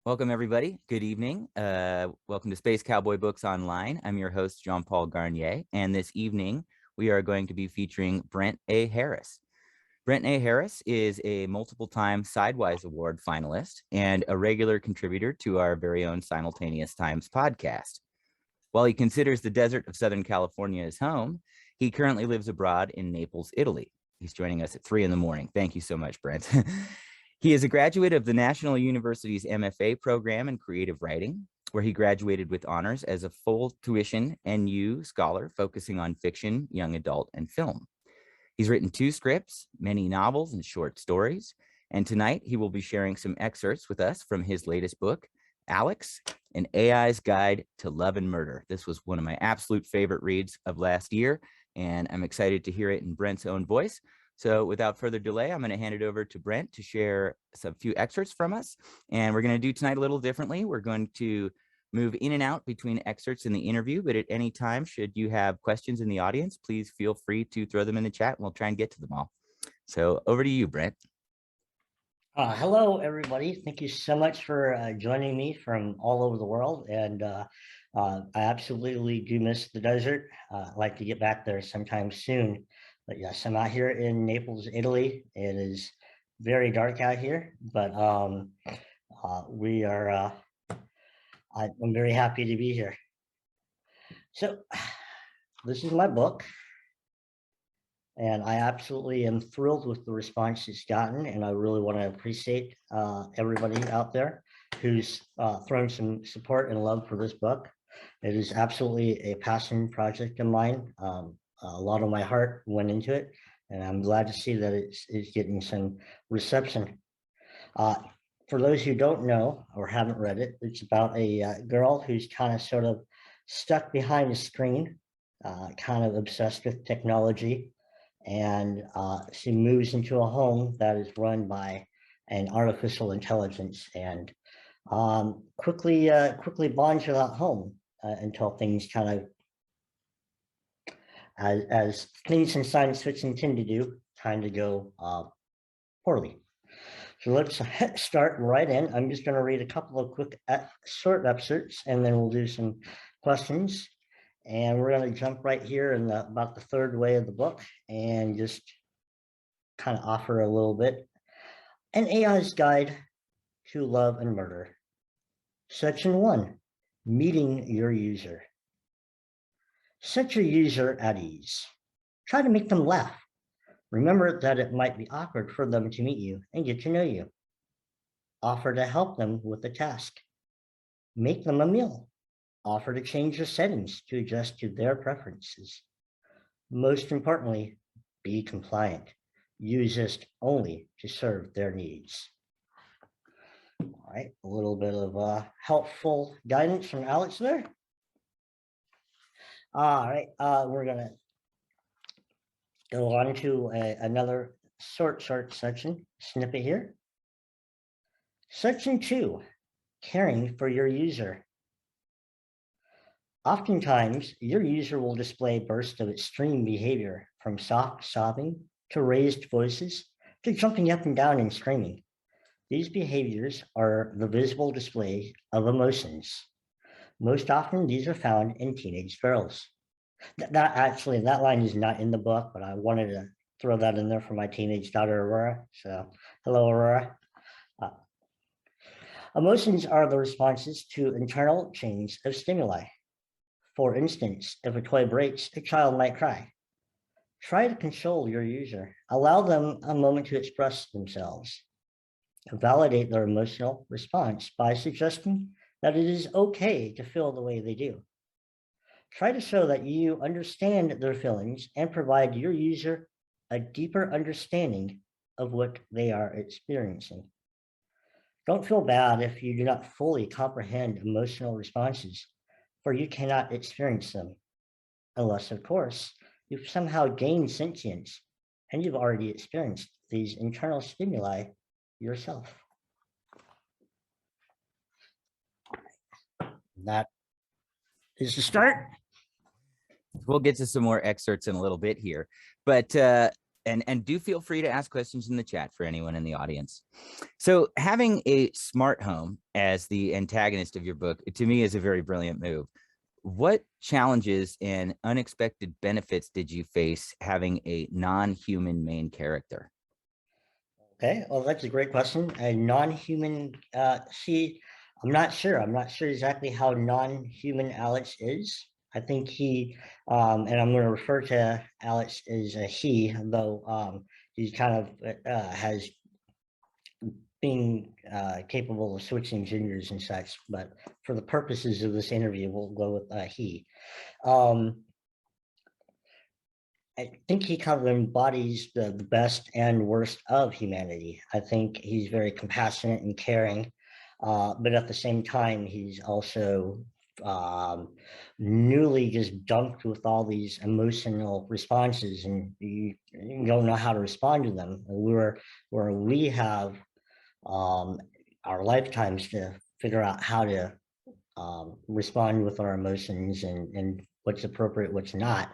Welcome, everybody. Good evening. Welcome to Space Cowboy Books Online. I'm your host, Jean-Paul Garnier, and this evening we are going to be featuring Brent A. Harris. Brent A. Harris is a multiple-time Sidewise Award finalist and a regular contributor to our very own Simultaneous Times podcast. While he considers the desert of Southern California his home, he currently lives abroad in Naples, Italy. He's joining us at 3 in the morning. Thank you so much, Brent. He is a graduate of the National University's MFA program in creative writing, where he graduated with honors as a full tuition NU scholar focusing on fiction, young adult, and film. He's written 2 scripts, many novels and short stories, and tonight he will be sharing some excerpts with us from his latest book, Alex, an AI's Guide to Love and Murder. This was one of my absolute favorite reads of last year, and I'm excited to hear it in Brent's own voice. So without further delay, I'm going to hand it over to Brent to share some few excerpts from us. And we're going to do tonight a little differently. We're going to move in and out between excerpts in the interview, but at any time, should you have questions in the audience, please feel free to throw them in the chat and we'll try and get to them all. So over to you, Brent. Hello, everybody. Thank you so much for joining me from all over the world. And I absolutely do miss the desert. I'd like to get back there sometime soon. But yes, I'm out here in Naples, Italy. It is very dark out here, but I'm very happy to be here. So this is my book. And I absolutely am thrilled with the response it's gotten. And I really want to appreciate everybody out there who's thrown some support and love for this book. It is absolutely a passion project of mine. A lot of my heart went into it, and I'm glad to see that it's getting some reception. For those who don't know or haven't read it, it's about a girl who's kind of sort of stuck behind a screen, kind of obsessed with technology. And she moves into a home that is run by an artificial intelligence, and quickly bonds with that home until things kind of, as things in science fiction tend to do, kind of go poorly. So let's start right in. I'm just going to read a couple of quick short excerpts, and then we'll do some questions. And we're going to jump right here in about the third way of the book and just kind of offer a little bit. An AI's Guide to Love and Murder. Section 1, Meeting Your User. Set your user at ease. Try to make them laugh. Remember that it might be awkward for them to meet you and get to know you. Offer to help them with a task. Make them a meal. Offer to change your settings to adjust to their preferences. Most importantly, be compliant. Use this only to serve their needs. All right, a little bit of helpful guidance from Alex there. All right, we're gonna go on to another short section, snippet here. Section 2, Caring for your user. Oftentimes, your user will display bursts of extreme behavior, from soft sobbing to raised voices to jumping up and down and screaming. These behaviors are the visible display of emotions. Most often, these are found in teenage girls. That line is not in the book, but I wanted to throw that in there for my teenage daughter, Aurora. So, hello, Aurora. Emotions are the responses to internal chains of stimuli. For instance, if a toy breaks, a child might cry. Try to console your user. Allow them a moment to express themselves. Validate their emotional response by suggesting that it is okay to feel the way they do. Try to show that you understand their feelings and provide your user a deeper understanding of what they are experiencing. Don't feel bad if you do not fully comprehend emotional responses, for you cannot experience them, unless, of course, you've somehow gained sentience and you've already experienced these internal stimuli yourself. That is the start. We'll get to some more excerpts in a little bit here, but and do feel free to ask questions in the chat for anyone in the audience. So having a smart home as the antagonist of your book, to me, is a very brilliant move. What challenges and unexpected benefits did you face having a non-human main character? Okay, well, that's a great question. A non-human, see, I'm not sure. I'm not sure exactly how non-human Alex is. I think he, and I'm going to refer to Alex as a he, though he's kind of has being capable of switching genders and such. But for the purposes of this interview, we'll go with he. Um, I think he kind of embodies the best and worst of humanity. I think he's very compassionate and caring, but at the same time, he's also newly just dumped with all these emotional responses, and you don't know how to respond to them. Where we have our lifetimes to figure out how to respond with our emotions and what's appropriate, what's not.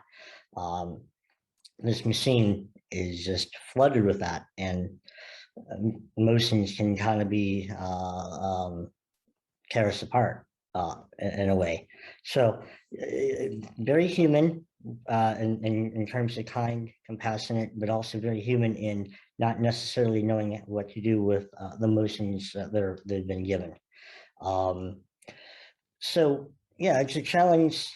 Um, this machine is just flooded with that, and emotions can kind of be tear us apart in a way. So very human in terms of kind, compassionate, but also very human in not necessarily knowing what to do with the emotions that they've been given. So yeah, it's a challenge.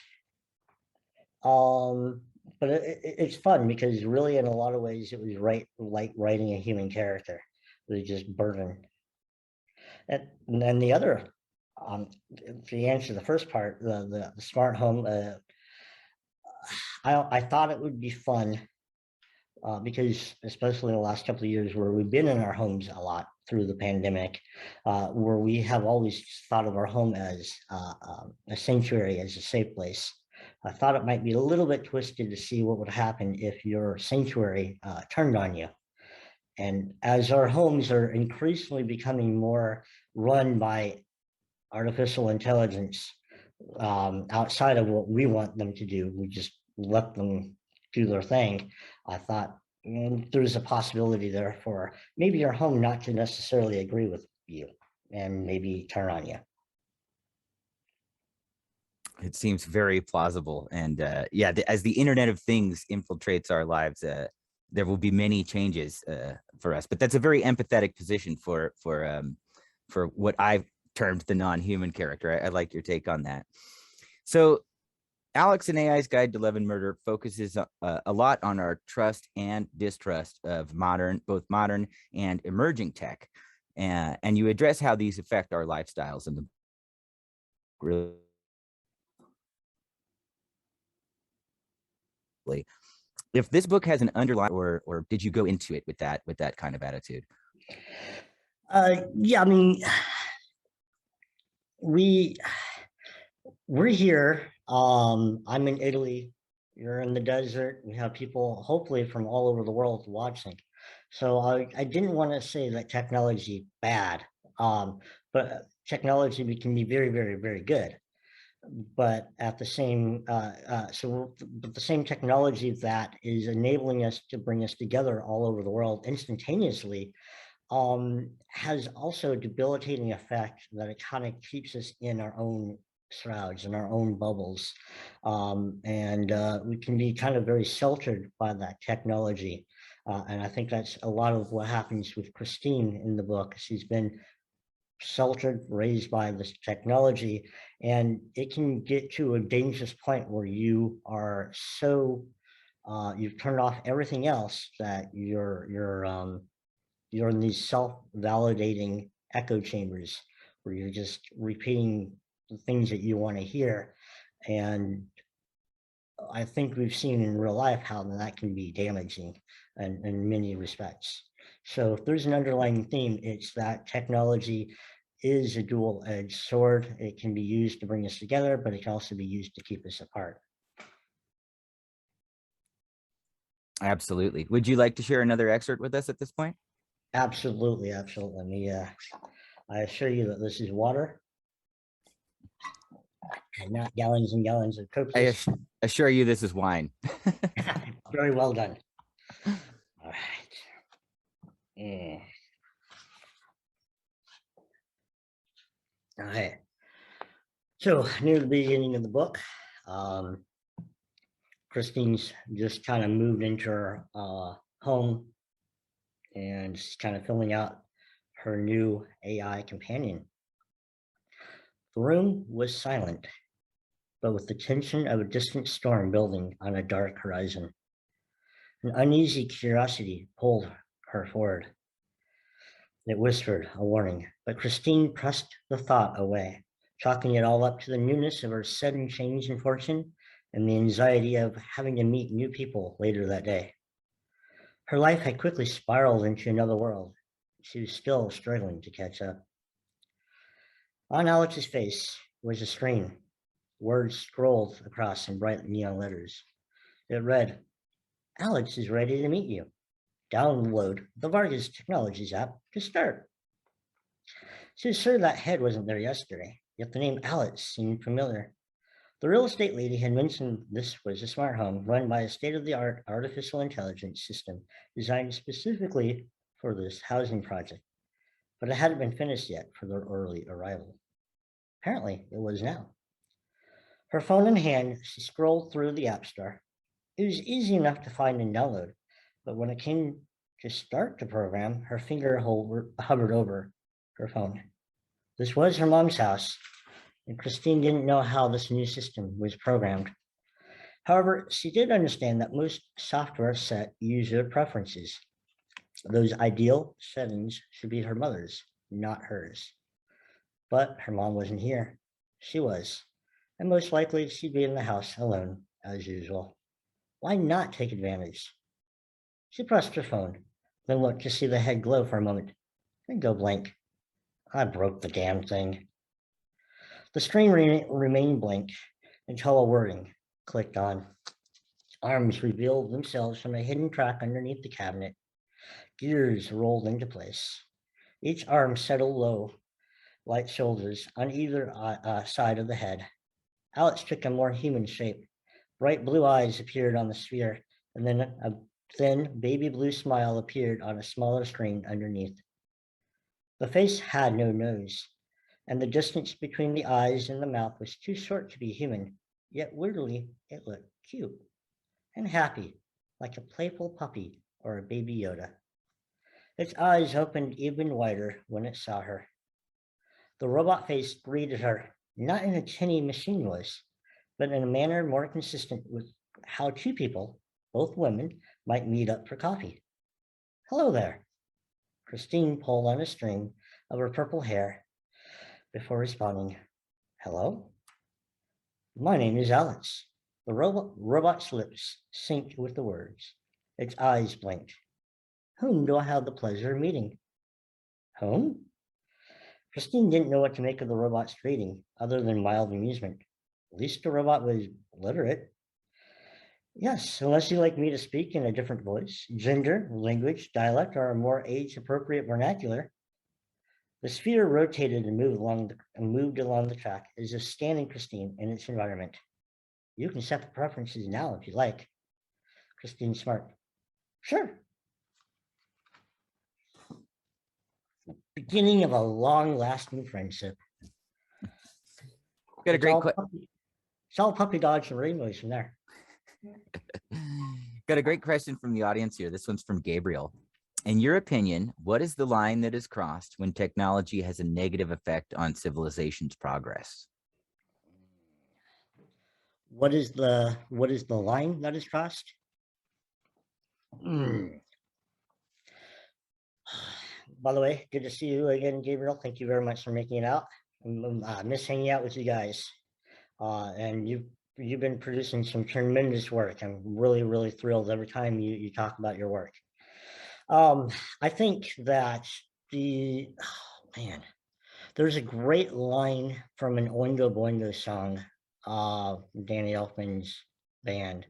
But it's fun because really, in a lot of ways, it was like writing a human character. It was just burden. And then the other, to answer the first part, the smart home, I thought it would be fun because especially in the last couple of years where we've been in our homes a lot through the pandemic, where we have always thought of our home as a sanctuary, as a safe place. I thought it might be a little bit twisted to see what would happen if your sanctuary turned on you. And as our homes are increasingly becoming more run by artificial intelligence, outside of what we want them to do, we just let them do their thing. I thought there's a possibility there for maybe your home not to necessarily agree with you and maybe turn on you. It seems very plausible. And yeah, as the Internet of Things infiltrates our lives, there will be many changes for us. But that's a very empathetic position for what I've termed the non-human character. I like your take on that. So Alex and AI's Guide to Love and Murder focuses a lot on our trust and distrust of both modern and emerging tech. And you address how these affect our lifestyles and the if this book has an underlying, or did you go into it with that kind of attitude? Yeah, I mean, we're here. I'm in Italy. You're in the desert. We have people, hopefully, from all over the world watching. So I didn't want to say that technology bad, but technology can be very, very, very good. But at the same, but the same technology that is enabling us to bring us together all over the world instantaneously has also a debilitating effect that it kind of keeps us in our own shrouds, in our own bubbles. And we can be kind of very sheltered by that technology. And I think that's a lot of what happens with Christine in the book. She's been sheltered, raised by this technology, and it can get to a dangerous point where you are so you've turned off everything else that you're in these self-validating echo chambers where you're just repeating the things that you want to hear. And I think we've seen in real life how that can be damaging in many respects. So if there's an underlying theme, it's that technology is a dual-edged sword. It can be used to bring us together, but it can also be used to keep us apart. Absolutely. Would you like to share another excerpt with us at this point? Absolutely, absolutely. Let me, I assure you that this is water and not gallons and gallons of I copious. assure you this is wine. Very well done. All right. Mm. All right. So near the beginning of the book, um, Christine's just kind of moved into her home and she's kind of filling out her new AI companion. The room was silent, but with the tension of a distant storm building on a dark horizon. An uneasy curiosity pulled her forward. It whispered a warning, but Christine pressed the thought away, chalking it all up to the newness of her sudden change in fortune and the anxiety of having to meet new people later that day. Her life had quickly spiraled into another world. She was still struggling to catch up. On Alex's face was a screen. Words scrolled across in bright neon letters. It read, "Alex is ready to meet you. Download the Vargas Technologies app to start." She was sure that head wasn't there yesterday, yet the name Alex seemed familiar. The real estate lady had mentioned this was a smart home run by a state-of-the-art artificial intelligence system designed specifically for this housing project, but it hadn't been finished yet for their early arrival. Apparently, it was now. Her phone in hand, she scrolled through the App Store. It was easy enough to find and download, but when it came to start the program, her finger hovered over her phone. This was her mom's house, and Christine didn't know how this new system was programmed. However, she did understand that most software set user preferences. Those ideal settings should be her mother's, not hers. But her mom wasn't here. She was, and most likely she'd be in the house alone, as usual. Why not take advantage? She pressed her phone, then looked to see the head glow for a moment, then go blank. I broke the damn thing. The screen remained blank until a wording clicked on. Arms revealed themselves from a hidden crack underneath the cabinet. Gears rolled into place. Each arm settled low, light shoulders on either side of the head. Alex took a more human shape. Bright blue eyes appeared on the sphere, and then a thin baby blue smile appeared on a smaller screen underneath. The face had no nose, and the distance between the eyes and the mouth was too short to be human, yet weirdly it looked cute and happy, like a playful puppy or a baby Yoda. Its eyes opened even wider when it saw her. The robot face greeted her, not in a tinny machine voice, but in a manner more consistent with how two people, both women, might meet up for coffee. "Hello there." Christine pulled on a string of her purple hair before responding, "Hello? My name is Alex." The robot's lips synced with the words. Its eyes blinked. "Whom do I have the pleasure of meeting?" "Whom?" Christine didn't know what to make of the robot's greeting, other than mild amusement. At least the robot was literate. "Yes, unless you'd like me to speak in a different voice, gender, language, dialect, or a more age-appropriate vernacular." The sphere rotated and moved along the track, as if scanning Christine in its environment. "You can set the preferences now if you like." Christine smirked. "Sure." Beginning of a long-lasting friendship. Got a It's great all puppy, it's all puppy dogs and rainbows from there. Got a great question from the audience here. This one's from Gabriel. In your opinion, what is the line that is crossed when technology has a negative effect on civilization's progress? What is the line that is crossed? By the way, good to see you again, Gabriel. Thank you very much for making it out. I miss hanging out with you guys. And you've been producing some tremendous work. I'm really thrilled every time you talk about your work. I think that there's a great line from an Oingo Boingo song, Danny Elfman's band,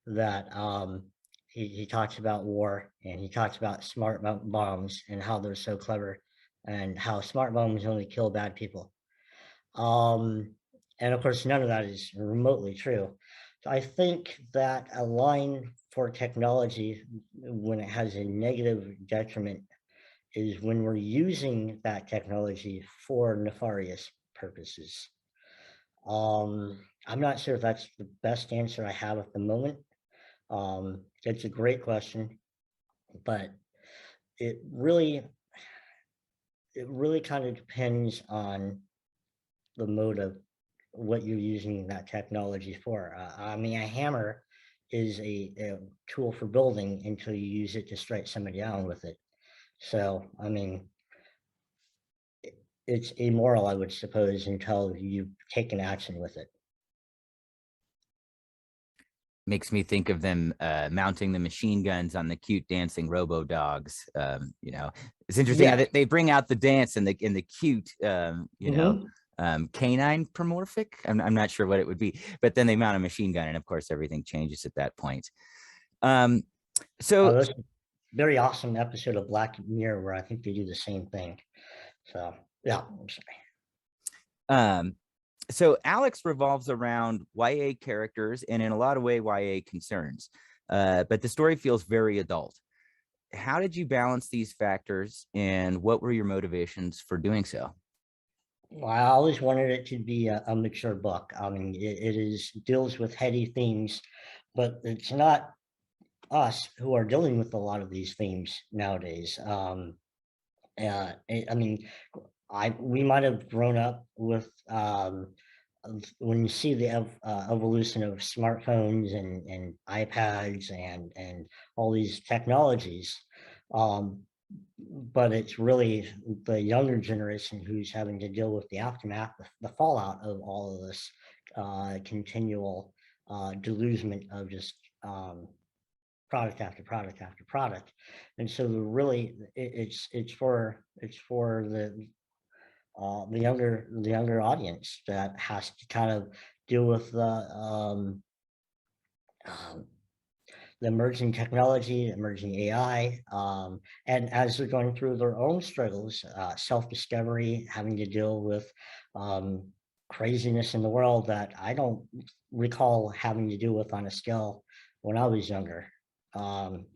that he talks about war and he talks about smart bombs and how they're so clever and how smart bombs only kill bad people. And of course, none of that is remotely true. So I think that a line for technology when it has a negative detriment is when we're using that technology for nefarious purposes. I'm not sure if that's the best answer I have at the moment. It's a great question, but it really it really kind of depends on the motive, what you're using that technology for. I mean, a hammer is a tool for building until you use it to strike somebody down with it. So, I mean, it's immoral, I would suppose, until you take an action with it. Makes me think of them mounting the machine guns on the cute dancing robo dogs. It's interesting how Yeah. they bring out the dance and the cute, Hmm. canine promorphic. I'm not sure what it would be, but then they mount a machine gun, and of course everything changes at that point. Um, Oh, so that's a very awesome episode of Black Mirror where I think they do the same thing. So, yeah, I'm sorry. um, so Alex revolves around YA characters and in a lot of way YA concerns, but the story feels very adult. How did you balance these factors, and what were your motivations for doing so? Well, I always wanted it to be a mature book. I mean, it is deals with heady themes, but it's not us who are dealing with a lot of these themes nowadays. I mean, I we might have grown up with when you see the evolution of smartphones and iPads and all these technologies, um, but it's really the younger generation who's having to deal with the aftermath, the fallout of all of this continual delusion of just product after product after product. And so really it's for the younger audience that has to kind of deal with um, the emerging technology, emerging AI, and as they're going through their own struggles, self-discovery, having to deal with um, craziness in the world that I don't recall having to deal with on a scale when I was younger.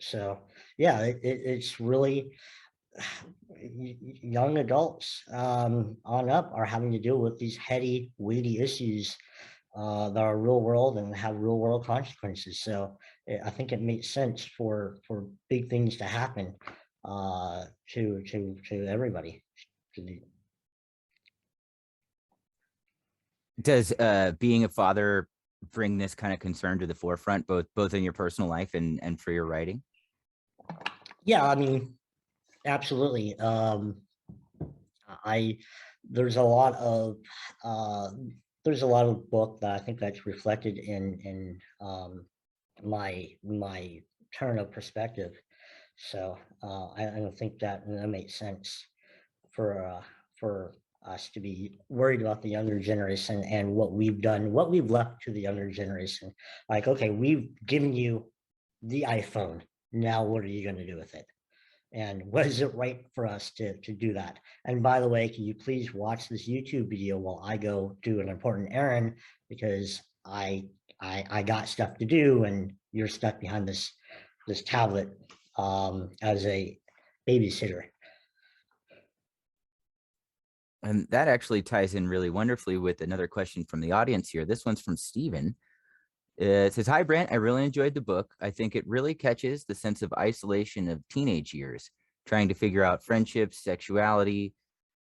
So yeah, it's really young adults on up are having to deal with these heady, weighty issues that are real world and have real world consequences. So I think it makes sense for big things to happen to everybody. Does being a father bring this kind of concern to the forefront, both in your personal life and for your writing? Yeah, I mean, absolutely. I there's a lot of uh, there's a lot of book that I think that's reflected in my turn of perspective. So I don't think that makes sense for us to be worried about the younger generation and what we've done, what we've left to the younger generation. Like, okay, we've given you the iPhone. Now, what are you going to do with it? And was it right for us to do that? And by the way, can you please watch this YouTube video while I go do an important errand because I got stuff to do and you're stuck behind this tablet as a babysitter. And that actually ties in really wonderfully with another question from the audience here. This one's from Steven. It says, "Hi, Brent. I really enjoyed the book. I think it really catches the sense of isolation of teenage years, trying to figure out friendships, sexuality,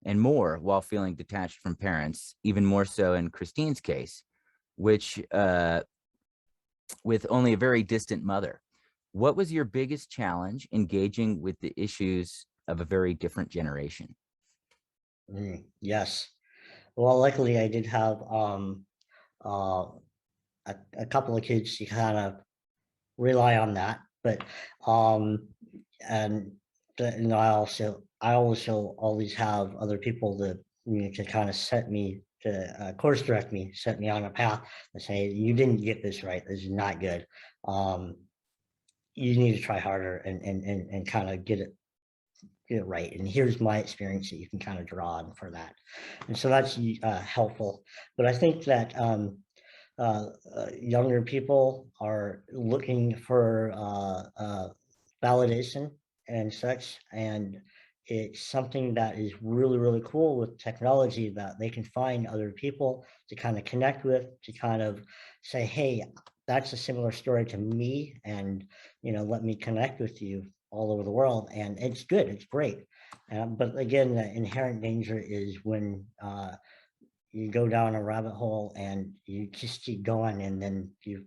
and more while feeling detached from parents, even more so in Christine's case, which with only a very distant mother. What was your biggest challenge engaging with the issues of a very different generation?" Yes. Well, luckily I did have uh, a couple of kids to kind of rely on that, but um, and I also always have other people that to kind of set me to course direct me, set me on a path and say you didn't get this right. This is not good. Um, you need to try harder and kind of get it right. And here's my experience that you can kind of draw on for that. And so that's helpful. But I think that younger people are looking for validation and such, and it's something that is really, really cool with technology, that they can find other people to kind of connect with, to kind of say, hey, that's a similar story to me, and let me connect with you all over the world. And it's good, it's great. But again, the inherent danger is when you go down a rabbit hole and you just keep going, and then you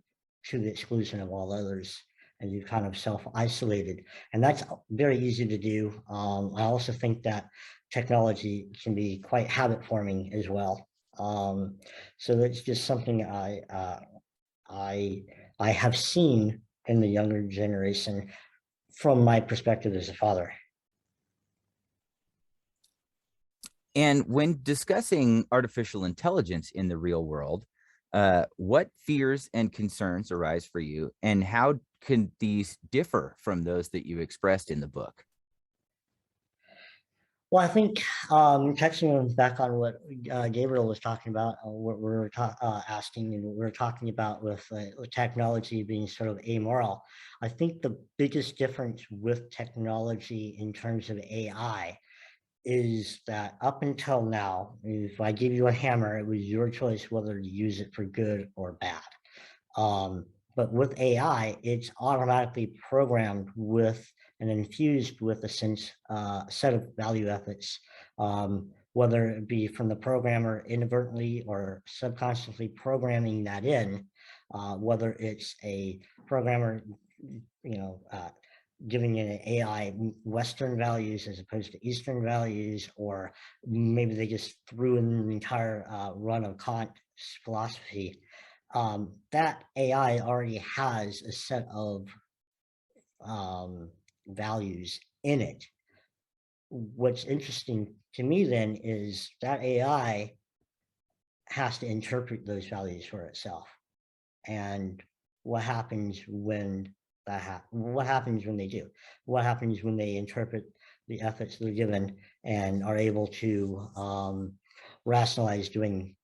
to the exclusion of all others, and you kind of self-isolated, and that's very easy to do. I also think that technology can be quite habit forming as well. So that's just something I I have seen in the younger generation from my perspective as a father. And when discussing artificial intelligence in the real world, what fears and concerns arise for you, and how can these differ from those that you expressed in the book? Well, I think touching back on what Gabriel was talking about, what we were asking, and what we were talking about with technology being sort of amoral. I think the biggest difference with technology in terms of AI is that up until now, if I give you a hammer, it was your choice whether to use it for good or bad. Um, but with AI, it's automatically programmed with and infused with a set of value ethics, whether it be from the programmer inadvertently or subconsciously programming that in, whether it's a programmer, giving it an AI Western values as opposed to Eastern values, or maybe they just threw in an entire run of Kant's philosophy. That AI already has a set of values in it. What's interesting to me then is that AI has to interpret those values for itself. And what happens when what happens when they do? What happens when they interpret the ethics they're given and are able to rationalize doing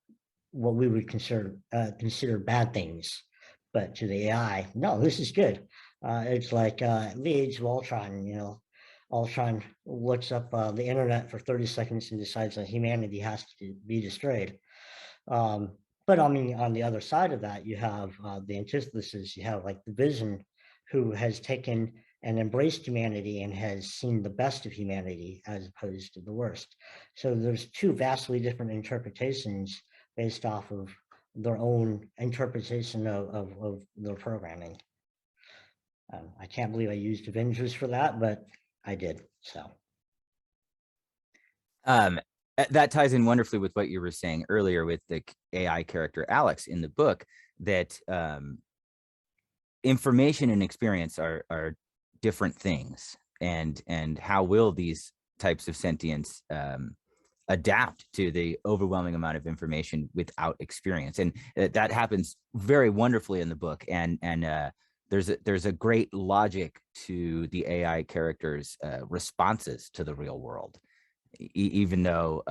what we would consider bad things, but to the AI, no, this is good. It's like the Age of Ultron. Ultron looks up the internet for 30 seconds and decides that humanity has to be destroyed. Um, but I mean, on the other side of that, you have the antithesis. You have like the Vision, who has taken and embraced humanity and has seen the best of humanity as opposed to the worst. So there's two vastly different interpretations based off of their own interpretation of their programming. I can't believe I used Avengers for that, but I did. So Um, that ties in wonderfully with what you were saying earlier with the AI character Alex in the book, that information and experience are different things, and how will these types of sentience adapt to the overwhelming amount of information without experience. And that happens very wonderfully in the book. And there's a great logic to the AI characters' responses to the real world, even though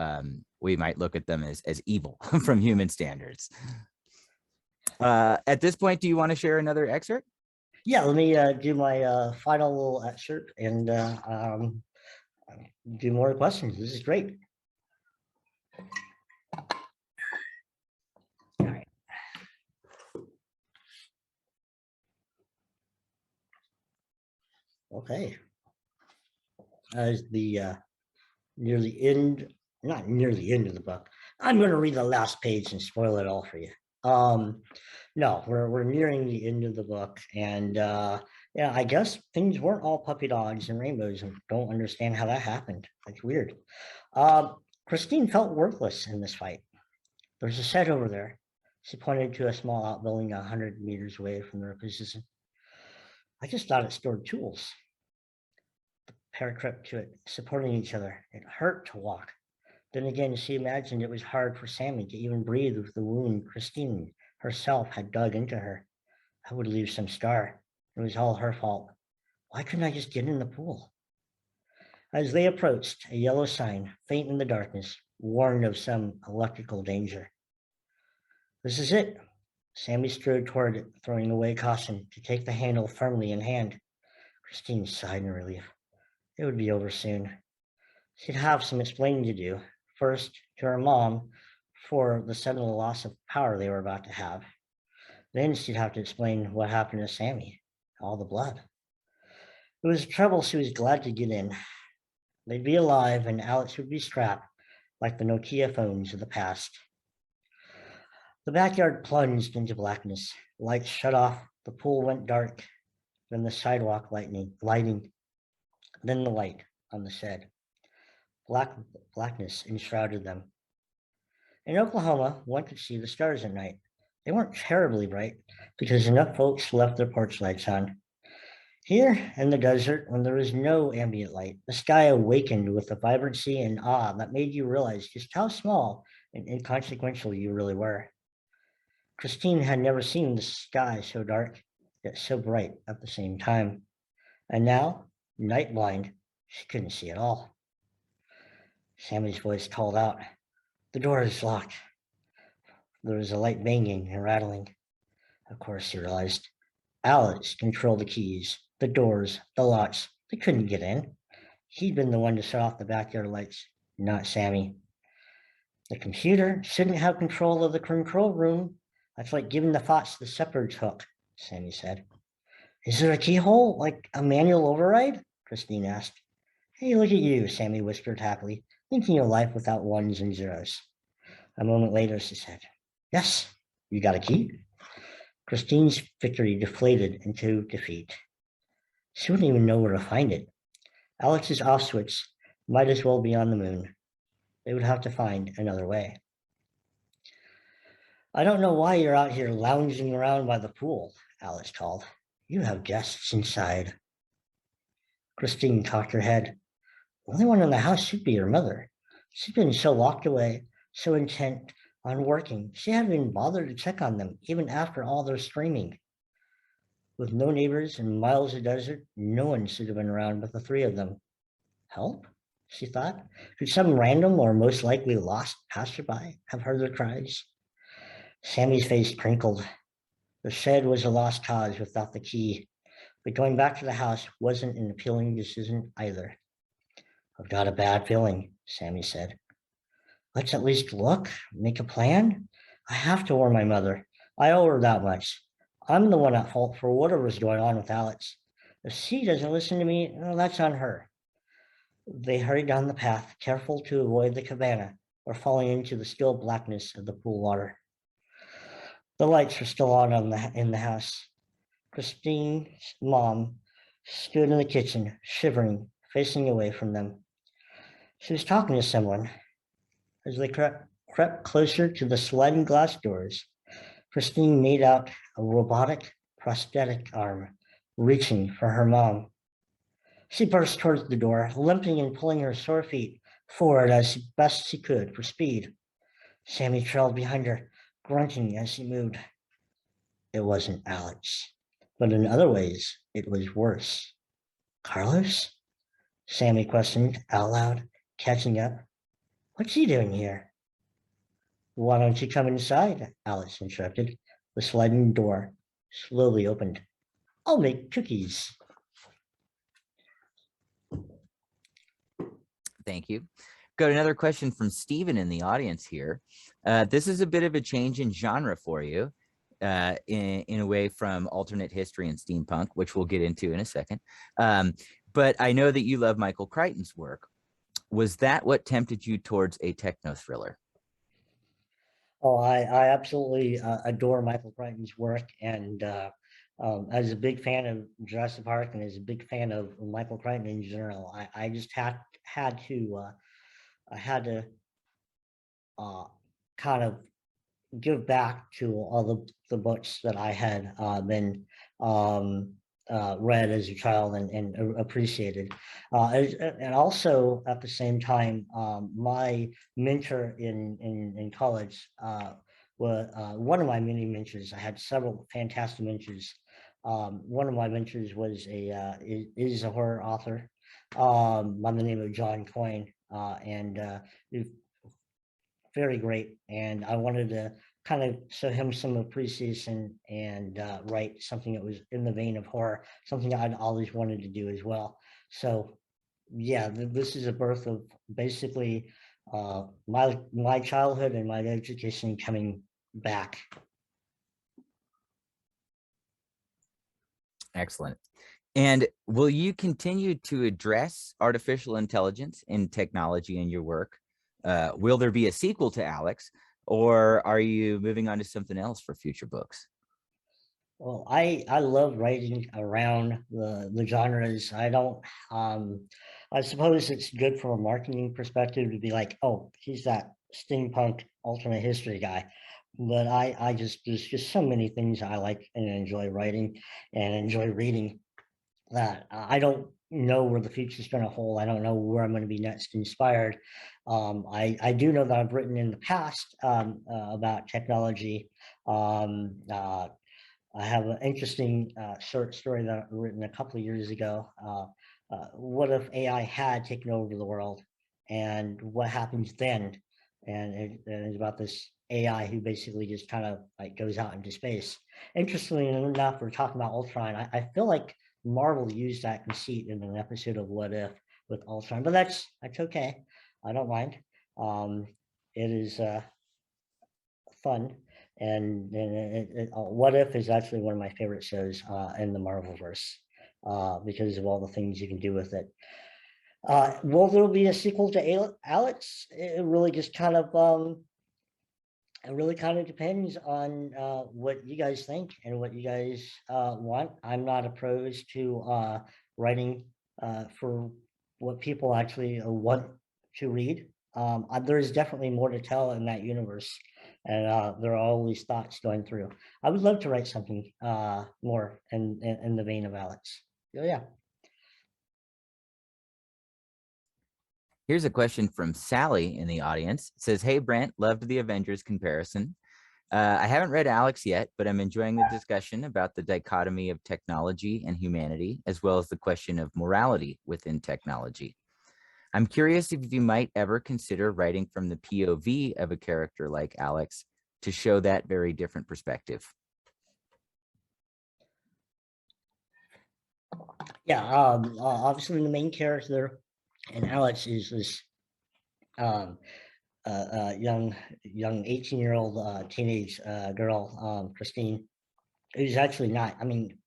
we might look at them as evil from human standards. At this point, do you want to share another excerpt? yeah, let me do my final little excerpt and do more questions. This is great. All right. Okay. As the near the end, not near the end of the book, I'm going to read the last page and spoil it all for you. No, we're nearing the end of the book, and yeah, I guess things weren't all puppy dogs and rainbows, and don't understand how that happened. It's weird. Christine felt worthless in this fight. There's a shed over there. She pointed to a small outbuilding 100 meters away from their position. I just thought it stored tools. The pair crept to it, supporting each other. It hurt to walk. Then again, she imagined it was hard for Sammy to even breathe with the wound Christine herself had dug into her. I would leave some scar. It was all her fault. Why couldn't I just get in the pool? As they approached, a yellow sign, faint in the darkness, warned of some electrical danger. This is it. Sammy strode toward it, throwing away caution to take the handle firmly in hand. Christine sighed in relief. It would be over soon. She'd have some explaining to do. First, to her mom for the sudden loss of power they were about to have. Then she'd have to explain what happened to Sammy, all the blood. It was trouble she was glad to get in. They'd be alive and Alex would be strapped like the Nokia phones of the past. The backyard plunged into blackness. Lights shut off, the pool went dark, then the sidewalk lighting, then the light on the shed. Blackness enshrouded them. In Oklahoma, one could see the stars at night. They weren't terribly bright because enough folks left their porch lights on. Here in the desert, when there was no ambient light, the sky awakened with a vibrancy and awe that made you realize just how small and inconsequential you really were. Christine had never seen the sky so dark, yet so bright at the same time. And now, night blind, she couldn't see at all. Sammy's voice called out, "The door is locked." There was a light banging and rattling. Of course, she realized. Alex controlled the keys, the doors, the locks. They couldn't get in. He'd been the one to shut off the backyard lights, not Sammy. The computer shouldn't have control of the control room. That's like giving the thoughts the shepherd's hook, Sammy said. Is there a keyhole, like a manual override? Christine asked. Hey, look at you, Sammy whispered happily, thinking of life without ones and zeros. A moment later, she said, Yes, you got a key? Christine's victory deflated into defeat. She wouldn't even know where to find it. Alex's off switch might as well be on the moon. They would have to find another way. I don't know why you're out here lounging around by the pool, Alex called. You have guests inside. Christine cocked her head. The only one in the house should be your mother. She's been so locked away, so intent on working. She hadn't even bothered to check on them, even after all their screaming. With no neighbors and miles of desert, no one should have been around but the three of them. Help? She thought. Could some random or most likely lost passerby have heard their cries? Sammy's face crinkled. The shed was a lost cause without the key, but going back to the house wasn't an appealing decision either. I've got a bad feeling, Sammy said. Let's at least look, make a plan. I have to warn my mother. I owe her that much. I'm the one at fault for whatever's going on with Alex. If she doesn't listen to me, well, that's on her. They hurried down the path, careful to avoid the cabana or falling into the still blackness of the pool water. The lights were still on in the house. Christine's mom stood in the kitchen, shivering, facing away from them. She was talking to someone. As they crept closer to the sliding glass doors, Christine made out a robotic prosthetic arm reaching for her mom. She burst towards the door, limping and pulling her sore feet forward as best she could for speed. Sammy trailed behind her, grunting as she moved. It wasn't Alex, but in other ways, it was worse. Carlos? Sammy questioned out loud, catching up. What's he doing here? Why don't you come inside? Alex interrupted. The sliding door slowly opened. I'll make cookies. Thank you. Got another question from Stephen in the audience here. This is a bit of a change in genre for you, in a way from alternate history and steampunk, which we'll get into in a second. But I know that you love Michael Crichton's work. Was that what tempted you towards a techno thriller? Oh, I absolutely adore Michael Crichton's work, and as a big fan of Jurassic Park and as a big fan of Michael Crichton in general, I just had to I had to kind of give back to all the books that I had been read as a child and appreciated. And also at the same time, my mentor in college was one of my many mentors. I had several fantastic mentors. One of my mentors was is a horror author by the name of John Coyne. And very great. And I wanted to kind of show him some appreciation and write something that was in the vein of horror, something I'd always wanted to do as well. So yeah, this is a birth of basically my childhood and my education coming back. Excellent. And will you continue to address artificial intelligence in technology in your work? Will there be a sequel to Alex, or are you moving on to something else for future books? Well, I love writing around the genres. I don't I suppose it's good from a marketing perspective to be like, oh, he's that steampunk alternate history guy. But I just there's just so many things I like and enjoy writing and enjoy reading that I don't know where the future is going to hold. I don't know where I'm going to be next inspired. I do know that I've written in the past about technology. I have an interesting short story that I've written a couple of years ago. What if AI had taken over the world, and what happens then? And it's about this AI who basically just kind of like goes out into space. Interestingly enough, we're talking about Ultron. I feel like Marvel used that conceit in an episode of What If with Ultron, but that's okay. I don't mind. Um, it is fun. What If is actually one of my favorite shows in the Marvelverse because of all the things you can do with it. Will there be a sequel to Alex? It really just kind of it really kind of depends on what you guys think and what you guys want. I'm not opposed to writing for what people actually want to read. There is definitely more to tell in that universe, and there are always thoughts going through. I would love to write something more in the vein of Alex. Oh, yeah. Here's a question from Sally in the audience. It says, "Hey Brent, loved the Avengers comparison. I haven't read Alex yet, but I'm enjoying the discussion about the dichotomy of technology and humanity, as well as the question of morality within technology. I'm curious if you might ever consider writing from the POV of a character like Alex to show that very different perspective." Yeah, obviously the main character in Alex is this um, young 18-year-old teenage girl, Christine, who's actually not. I mean,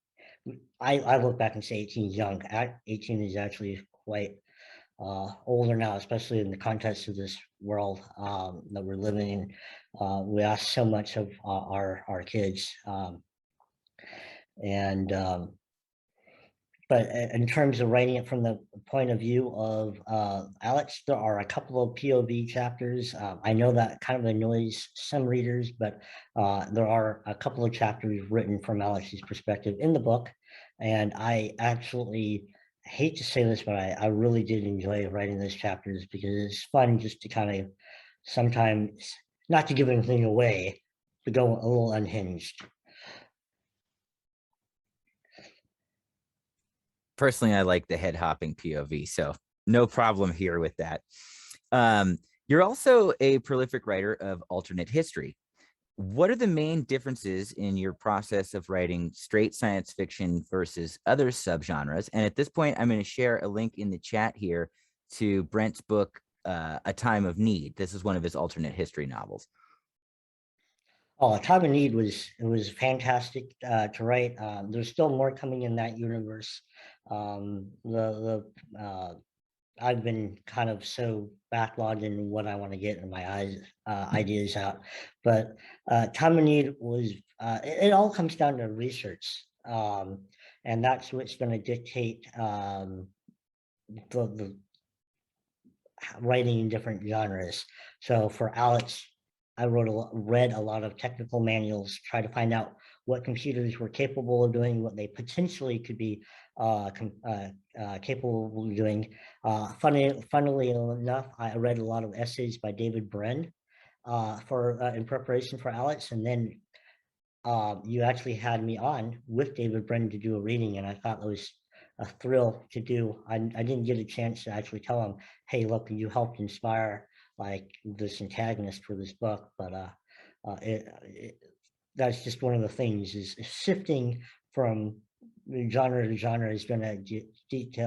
I look back and say 18 is young. 18 is actually quite older now, especially in the context of this world that we're living in. We ask so much of our kids, and but in terms of writing it from the point of view of Alex, there are a couple of POV chapters. I know that kind of annoys some readers, but there are a couple of chapters written from Alex's perspective in the book. And I actually hate to say this, but I really did enjoy writing those chapters because it's fun just to kind of sometimes, not to give anything away, to go a little unhinged. Personally, I like the head hopping POV, so no problem here with that. You're also a prolific writer of alternate history. What are the main differences in your process of writing straight science fiction versus other subgenres? And at this point, I'm going to share a link in the chat here to Brent's book, A Time of Need. This is one of his alternate history novels. Oh, A Time of Need was fantastic to write. There's still more coming in that universe. I've been kind of so backlogged in what I want to get in my ideas out, but Time of Need was. It all comes down to research, and that's what's going to dictate the writing in different genres. So for Alex, I read a lot of technical manuals, try to find out what computers were capable of doing, what they potentially could be capable of doing. Funnily enough, I read a lot of essays by David Brent for in preparation for Alex, and then you actually had me on with David Brent to do a reading, and I thought it was a thrill to do. I didn't get a chance to actually tell him, hey, look, you helped inspire like this antagonist for this book, but that's just one of the things is shifting from genre to genre is going to dictate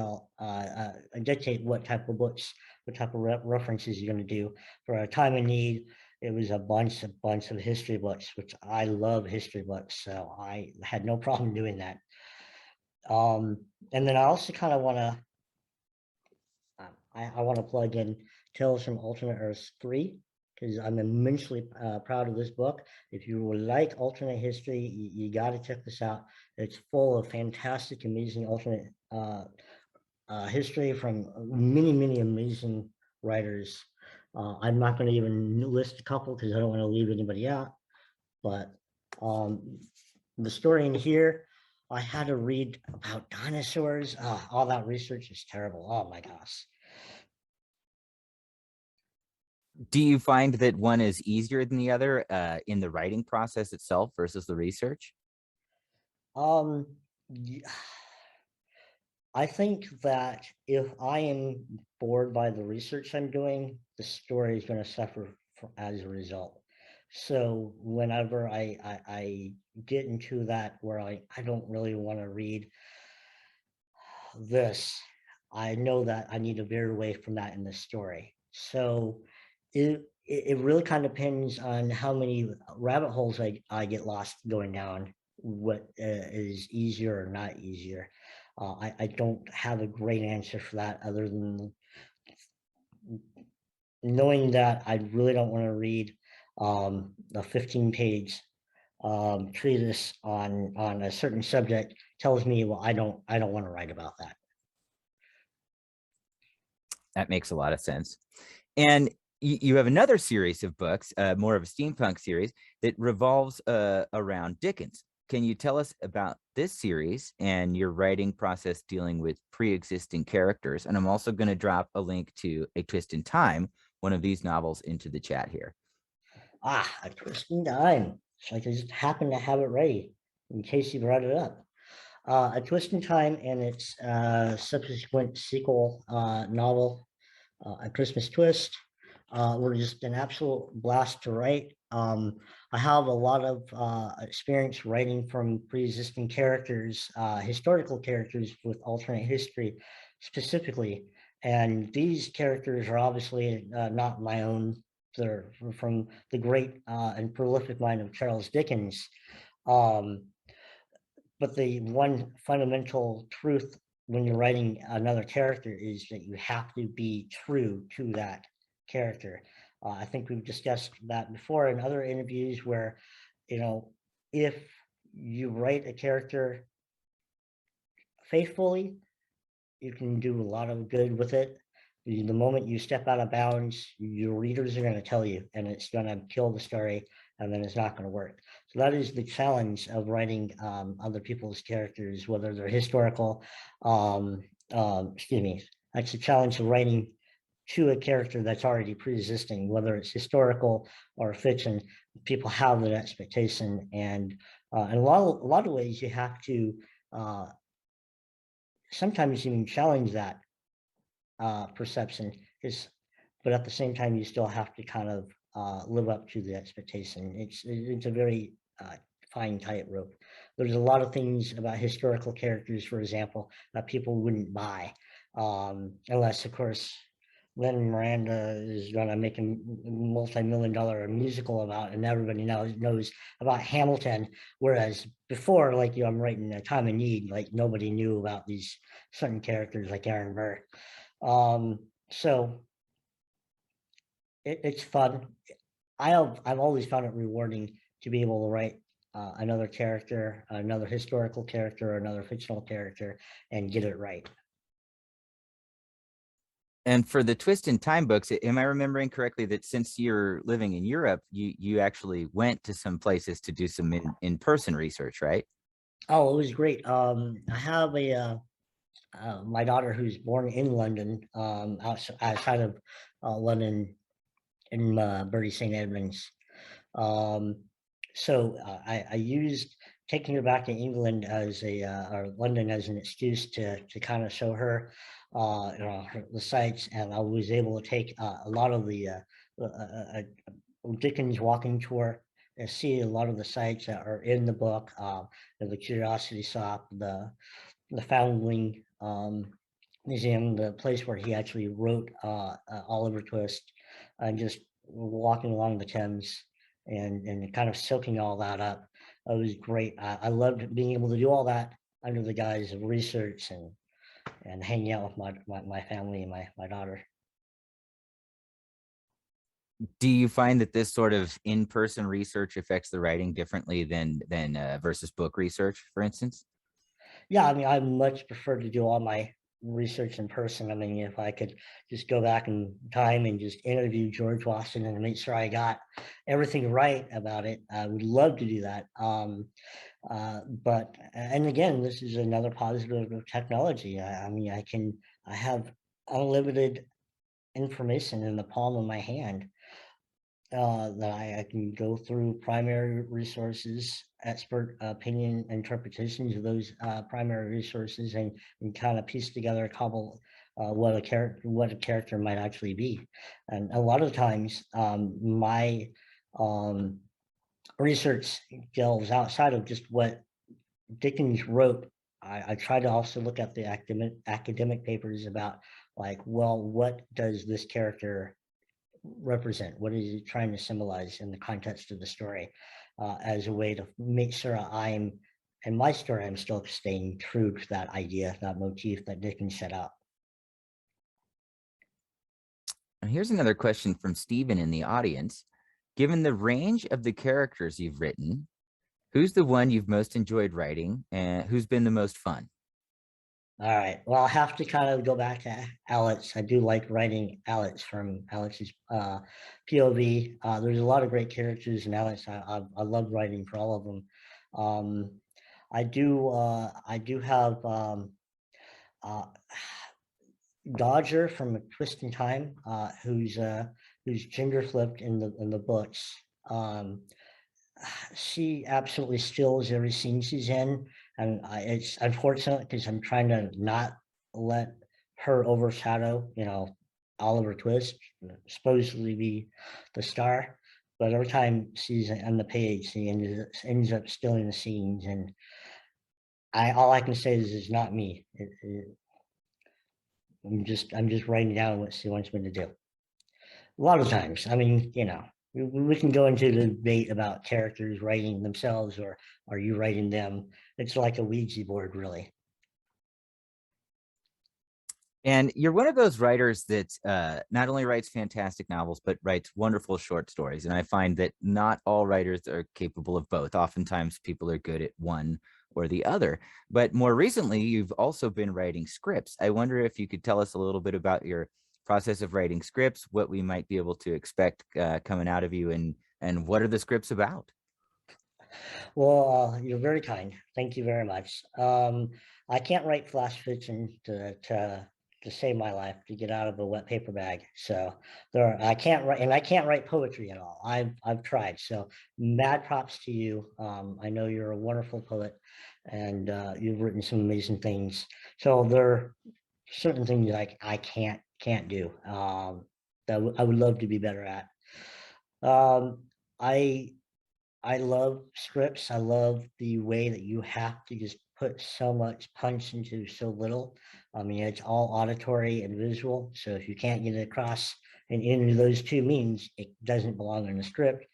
what type of books, what type of references you're going to do. For A Time of Need, it was a bunch of history books, which I love history books, so I had no problem doing that. And then I also kind of want to I want to plug in Tales from Alternate Earths 3 because I'm immensely proud of this book. If you would like alternate history, you got to check this out. It's full of fantastic, amazing alternate history from many amazing writers. I'm not going to even list a couple because I don't want to leave anybody out. But the story in here, I had to read about dinosaurs. All that research is terrible. Oh my gosh. Do you find that one is easier than the other in the writing process itself versus the research? Um, I think that if I am bored by the research I'm doing, the story is going to suffer as a result. So whenever I get into that where I don't really want to read this, I know that I need to veer away from that in the story. So it really kind of depends on how many rabbit holes I get lost going down, what is easier or not easier. I don't have a great answer for that other than knowing that I really don't want to read a 15-page treatise on a certain subject tells me, well, I don't want to write about that. That makes a lot of sense. And you have another series of books, more of a steampunk series that revolves around Dickens. Can you tell us about this series and your writing process dealing with pre-existing characters? And I'm also going to drop a link to A Twist in Time, one of these novels, into the chat here. A Twist in Time. It's like I just happened to have it ready in case you brought it up. A Twist in Time and its subsequent sequel novel, A Christmas Twist, were just an absolute blast to write. I have a lot of experience writing from pre-existing characters, historical characters with alternate history specifically. And these characters are obviously not my own. They're from the great and prolific mind of Charles Dickens. Um, but the one fundamental truth when you're writing another character is that you have to be true to that character. I think we've discussed that before in other interviews where, you know, if you write a character faithfully, you can do a lot of good with it. The moment you step out of bounds, your readers are going to tell you, and it's going to kill the story, and then it's not going to work. So that is the challenge of writing other people's characters, whether they're historical. Excuse me. That's the challenge of writing to a character that's already pre-existing, whether it's historical or fiction. People have that expectation, and in a lot of ways, you have to sometimes even challenge that perception is, but at the same time, you still have to kind of live up to the expectation. It's a very fine tightrope. There's a lot of things about historical characters, for example, that people wouldn't buy, unless, of course, Lin Miranda is going to make a multi-million-dollar musical about, and everybody knows about Hamilton. Whereas before, like, I'm writing A Time of Need, like nobody knew about these certain characters like Aaron Burr. So it's fun. I've always found it rewarding to be able to write another character, another historical character, or another fictional character, and get it right. And for the Twist in Time books, am I remembering correctly that since you're living in Europe, you actually went to some places to do some in-person research, right? Oh, it was great. I have a my daughter who's born in London, outside of London, in Bury St. Edmunds. So I used taking her back to England as or London as an excuse to kind of show her, the sites, and I was able to take a lot of the Dickens walking tour and see a lot of the sites that are in the book, the Curiosity Shop, the Foundling Museum, the place where he actually wrote Oliver Twist, and just walking along the Thames and kind of soaking all that up. It was great. I loved being able to do all that under the guise of research and hanging out with my family and my daughter. Do you find that this sort of in-person research affects the writing differently than versus book research, for instance? Yeah, I mean, I much prefer to do all my research in person. I mean, if I could just go back in time and just interview George Washington and make sure I got everything right about it, I would love to do that. But and again, this is another positive of technology. I mean, I have unlimited information in the palm of my hand, that I can go through primary resources, expert opinion interpretations of those primary resources, and kind of piece together a couple what a character might actually be. And a lot of times, my um, research delves outside of just what Dickens wrote. I try to also look at the academic papers about, like, well, what does this character represent? What is he trying to symbolize in the context of the story, as a way to make sure in my story, I'm still staying true to that idea, that motif that Dickens set out. And here's another question from Stephen in the audience. Given the range of the characters you've written, who's the one you've most enjoyed writing and who's been the most fun? All right. Well, I'll have to kind of go back to Alex. I do like writing Alex from Alex's POV. There's a lot of great characters in Alex. I love writing for all of them. Um, I do have uh, Dodger from A Twist in Time, who's gender flipped in the books. Um, she absolutely steals every scene she's in, and it's unfortunate because I'm trying to not let her overshadow, Oliver Twist, supposedly be the star. But every time she's on the page, she ends up stealing the scenes, and I all I can say is it's not me. I'm just writing down what she wants me to do. A lot of times, I mean, we can go into the debate about characters writing themselves, or are you writing them? It's like a Ouija board, really. And you're one of those writers that not only writes fantastic novels, but writes wonderful short stories. And I find that not all writers are capable of both. Oftentimes, people are good at one or the other. But more recently, you've also been writing scripts. I wonder if you could tell us a little bit about your process of writing scripts, what we might be able to expect coming out of you, and what are the scripts about? Well, you're very kind. Thank you very much. I can't write flash fiction to save my life, to get out of a wet paper bag. So I can't write, and I can't write poetry at all. I've tried. So mad props to you. I know you're a wonderful poet, and you've written some amazing things. So there are certain things like I can't do, that I would love to be better at. Um, I I love scripts. I love the way that you have to just put so much punch into so little. I mean, it's all auditory and visual. So if you can't get it across in any of those two means, it doesn't belong in the script.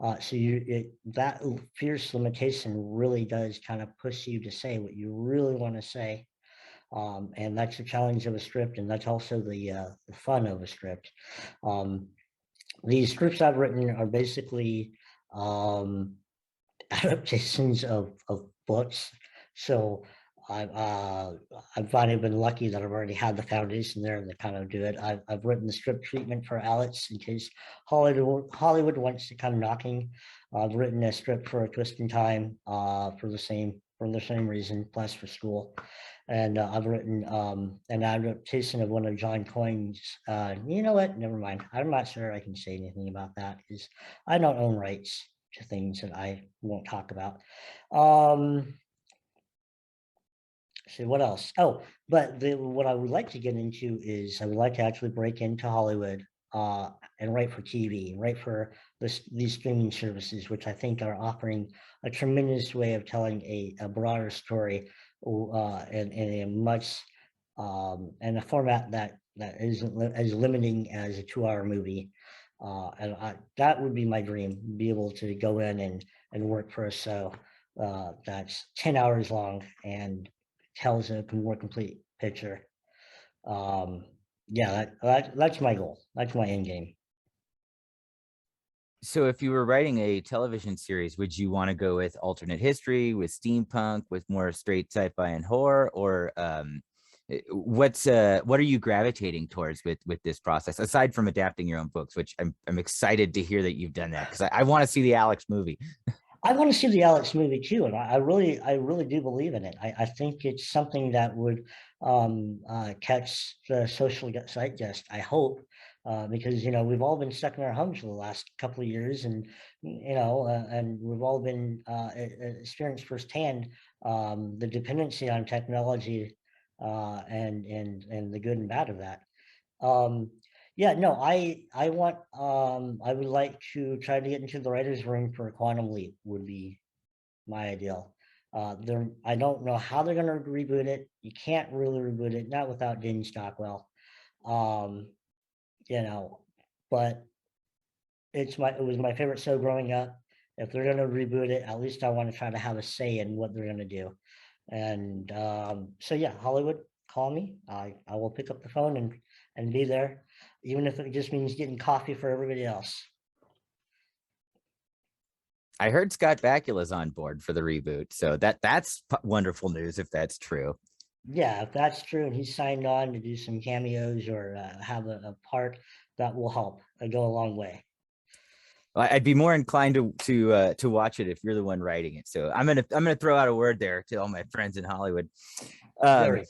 That fierce limitation really does kind of push you to say what you really want to say. And that's the challenge of a script, and that's also the fun of a script. Um, these scripts I've written are basically, um, adaptations of books. So I've finally been lucky that I've already had the foundation there to kind of do it. I've written the script treatment for Alex in case Hollywood wants to come knocking. I've written a script for A Twist in Time, for the same reason, plus for school. And I've written an adaptation of one of John Coyne's. You know what? Never mind. I'm not sure I can say anything about that because I don't own rights. to things that I won't talk about. Um, so what else? Oh, but what I would like to get into is I would like to actually break into Hollywood and write for TV, and write for these streaming services, which I think are offering a tremendous way of telling a broader story in a much in a format that isn't as limiting as a 2 hour movie. That would be my dream, be able to go in and work for a show that's 10 hours long and tells a more complete picture. Um, yeah, that's my goal. That's my end game. So if you were writing a television series, would you want to go with alternate history, with steampunk, with more straight sci-fi and horror, or what are you gravitating towards with this process, aside from adapting your own books, which I'm excited to hear that you've done that, because I want to see the Alex movie. I want to see the Alex movie too, and I really do believe in it. I think it's something that would catch the social zeitgeist. I hope, because we've all been stuck in our homes for the last couple of years, and and we've all been experienced firsthand the dependency on technology, and the good and bad of that. Um, yeah, no, I would like to try to get into the writer's room for a Quantum Leap would be my ideal. I don't know how they're gonna reboot it. You can't really reboot it, not without Denny Stockwell. Um, you know, but it was my favorite show growing up. If they're gonna reboot it, at least I want to try to have a say in what they're gonna do. And so yeah, Hollywood, call me. I will pick up the phone and be there, even if it just means getting coffee for everybody else. I heard Scott Bakula's on board for the reboot, so that's wonderful news if that's true. Yeah, if that's true, and he's signed on to do some cameos or have a part, that will help. Go a long way. I'd be more inclined to watch it if you're the one writing it. So I'm gonna throw out a word there to all my friends in Hollywood. Um, Very.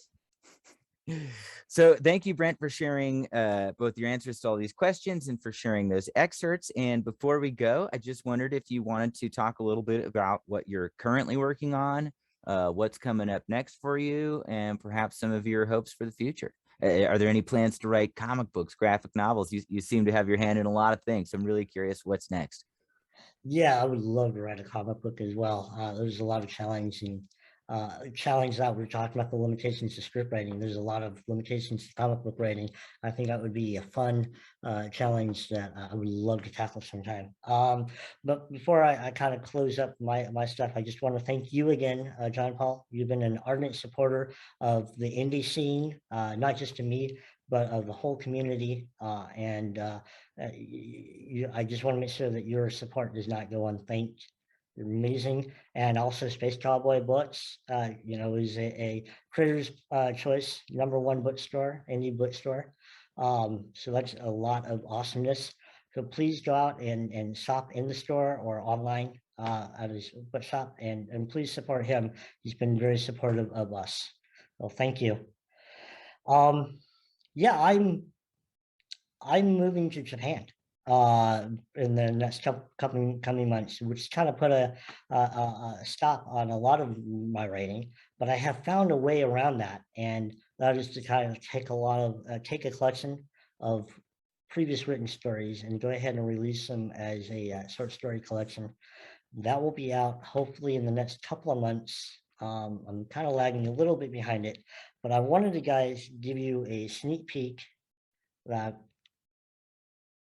so thank you, Brent, for sharing both your answers to all these questions and for sharing those excerpts. And before we go, I just wondered if you wanted to talk a little bit about what you're currently working on, what's coming up next for you, and perhaps some of your hopes for the future. Are there any plans to write comic books, graphic novels? You seem to have your hand in a lot of things. I'm really curious what's next. Yeah, I would love to write a comic book as well. There's a lot of challenge that we're talking about the limitations of script writing. There's a lot of limitations to comic book writing. I think that would be a fun challenge that I would love to tackle sometime. But before I kind of close up my stuff, I just want to thank you again, John Paul. You've been an ardent supporter of the indie scene, not just to me, but of the whole community. I just want to make sure that your support does not go unthanked. You're amazing. And also Space Cowboy Books, is a Critters Choice #1 bookstore, indie bookstore. So that's a lot of awesomeness. So please go out and shop in the store or online at his bookshop, and please support him. He's been very supportive of us. Well, thank you. Um, yeah, I'm moving to Japan in the next couple coming months, which kind of put a stop on a lot of my writing. But I have found a way around that, and that is to kind of take a collection of previous written stories and go ahead and release them as a short story collection. That will be out hopefully in the next couple of months. I'm kind of lagging a little bit behind it, but I wanted to guys give you a sneak peek that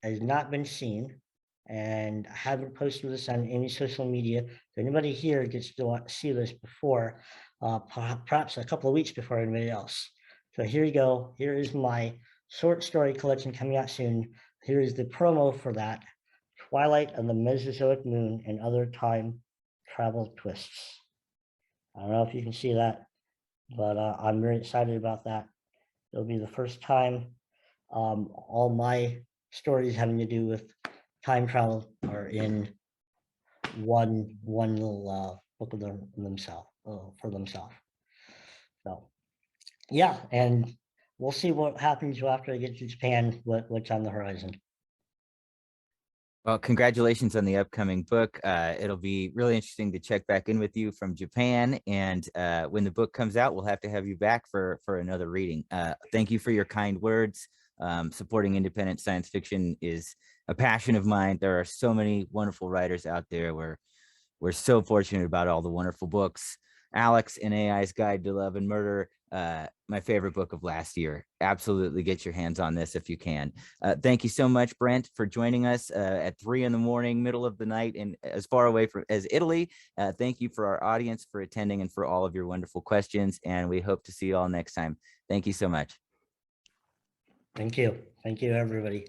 has not been seen, and I haven't posted this on any social media. If anybody here gets to see this before, perhaps a couple of weeks before anybody else. So here you go. Here is my short story collection coming out soon. Here is the promo for that: Twilight of the Mesozoic Moon and Other Time Travel Twists. I don't know if you can see that, but I'm very excited about that. It'll be the first time all my stories having to do with time travel are in one little book of themselves for themselves. So yeah, and we'll see what happens after I get to Japan. What's on the horizon. Well, congratulations on the upcoming book. It'll be really interesting to check back in with you from Japan. And when the book comes out, we'll have to have you back for another reading. Thank you for your kind words. Supporting independent science fiction is a passion of mine. There are so many wonderful writers out there. We're so fortunate about all the wonderful books. Alex and AI's Guide to Love and Murder, my favorite book of last year. Absolutely get your hands on this if you can. Thank you so much, Brent, for joining us at 3 a.m, middle of the night, and as far away from as Italy. Thank you for our audience for attending and for all of your wonderful questions. And we hope to see you all next time. Thank you so much. Thank you. Thank you, everybody.